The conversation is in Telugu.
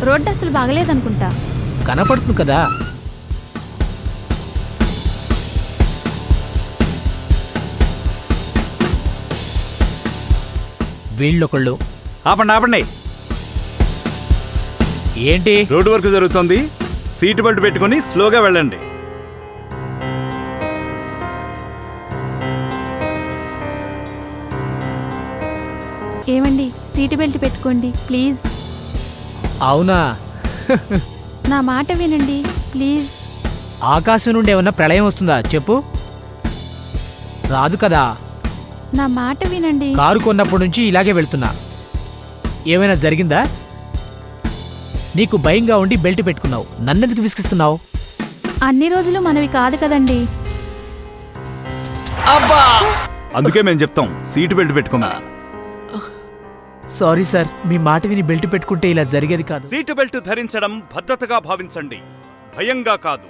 రోడ్డు అసలు బాగలేదనుకుంటా. కనపడుతుంది కదా. వీళ్ళొకళ్ళు. ఆపండి ఆపండి. ఏంటి? రోడ్డు వర్క్ జరుగుతోంది, సీట్ బెల్ట్ పెట్టుకుని స్లోగా వెళ్ళండి. ఏమండి, సీటు బెల్ట్ పెట్టుకోండి ప్లీజ్. అవునా? నా మాట వినండి ప్లీజ్. ఆకాశం నుండి ఏమన్నా ప్రళయం వస్తుందా చెప్పు? రాదు కదా. నా మాట వినండి. కారు కొన్నప్పటి నుంచి ఇలాగే వెళ్తున్నా. ఏమైనా జరిగిందా? నీకు భయంగా ఉండి బెల్ట్ పెట్టుకున్నావు, నన్నెందుకు విసిగిస్తున్నావు? అన్ని రోజులు మనవి కాదు కదండి. అబ్బా! అందుకే మేము చెప్తాం సీట్ బెల్ట్ పెట్టుకున్నా. సారీ సార్, మీ మాట విని బెల్ట్ పెట్టుకుంటే ఇలా జరిగేది కాదు. సీటు బెల్ట్ ధరించడం భద్రతగా భావించండి, భయంగా కాదు.